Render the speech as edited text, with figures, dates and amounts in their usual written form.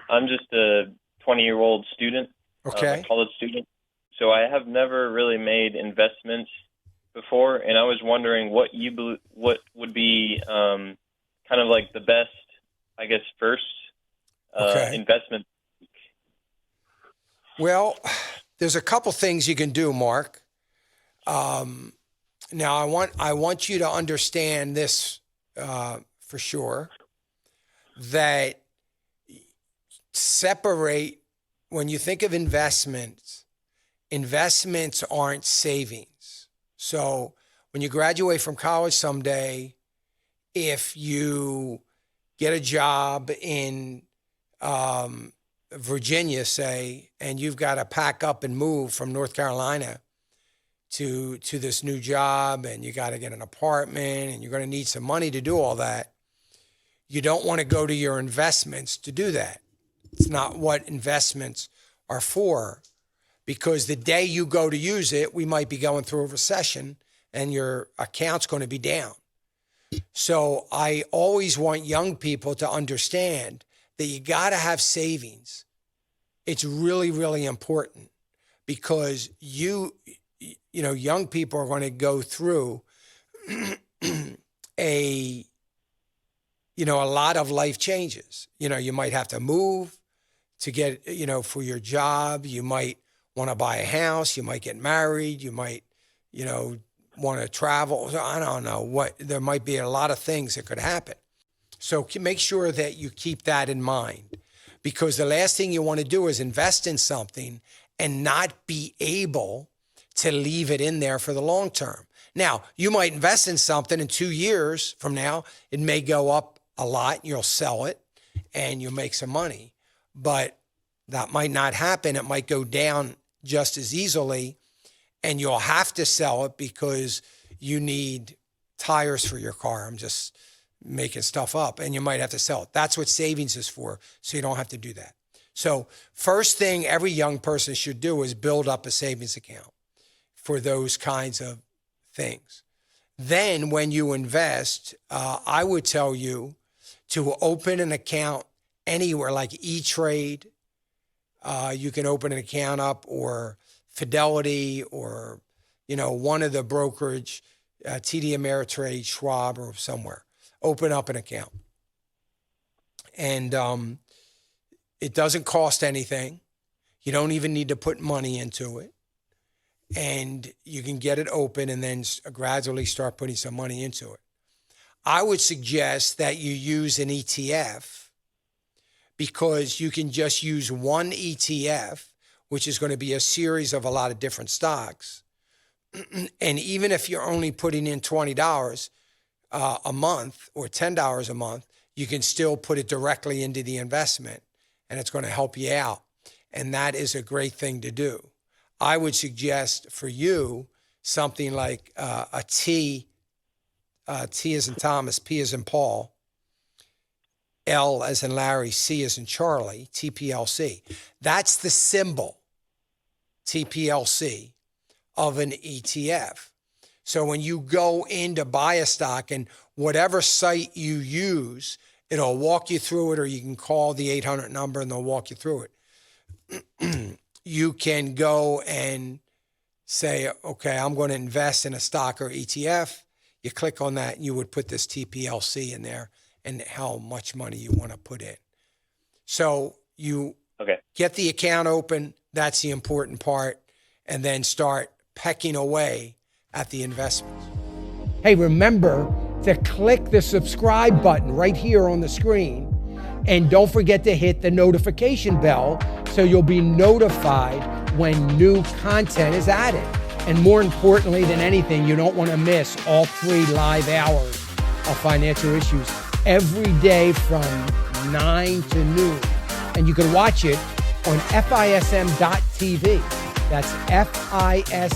I'm just a 20-year-old student, Okay. a college student. So I have never really made investments before, and I was wondering what would be kind of like the best, I guess, first Okay. investment. Well, there's a couple things you can do, Mark. Um, Now, I want you to understand this for sure, that separate when you think of investments. Investments aren't savings. So when you graduate from college someday, if you get a job in Virginia, say, and you've got to pack up and move from North Carolina to this new job, and you got to get an apartment, and you're going to need some money to do all that, you don't want to go to your investments to do that. It's not what investments are for, because the day you go to use it, we might be going through a recession and your account's going to be down. So I always want young people to understand that you got to have savings. It's really, really important, because young people are going to go through a lot of life changes. You might have to move to get, for your job. You might want to buy a house. You might get married. You might, want to travel. I don't know what, there might be a lot of things that could happen. So make sure that you keep that in mind, because the last thing you want to do is invest in something and not be able to leave it in there for the long term. Now, you might invest in something in 2 years from now, it may go up a lot, you'll sell it and you'll make some money, but that might not happen. It might go down just as easily, and you'll have to sell it because you need tires for your car. I'm just making stuff up, and you might have to sell it. That's what savings is for, so you don't have to do that. So first thing every young person should do is build up a savings account for those kinds of things. Then when you invest, I would tell you to open an account anywhere, like E-Trade. You can open an account up, or Fidelity, or, one of the brokerage, TD Ameritrade, Schwab, or somewhere. Open up an account. And it doesn't cost anything. You don't even need to put money into it. And you can get it open and then gradually start putting some money into it. I would suggest that you use an ETF, because you can just use one ETF, which is going to be a series of a lot of different stocks. And even if you're only putting in $20 a month or $10 a month, you can still put it directly into the investment, and it's going to help you out. And that is a great thing to do. I would suggest for you something like a T as in Thomas, P as in Paul, L as in Larry, C as in Charlie, TPLC. That's the symbol, TPLC, of an ETF. So when you go in to buy a stock, and whatever site you use, it'll walk you through it, or you can call the 800 number and they'll walk you through it. You can go and say, okay, I'm going to invest in a stock or ETF. You click on that, and you would put this TPLC in there and how much money you want to put in. So you get the account open. That's the important part. And then start pecking away at the investments. Hey, remember to click the subscribe button right here on the screen. And don't forget to hit the notification bell so you'll be notified when new content is added. And more importantly than anything, you don't want to miss all 3 live hours of Financial Issues every day from 9 to noon. And you can watch it on FISM.TV. That's FISM.TV.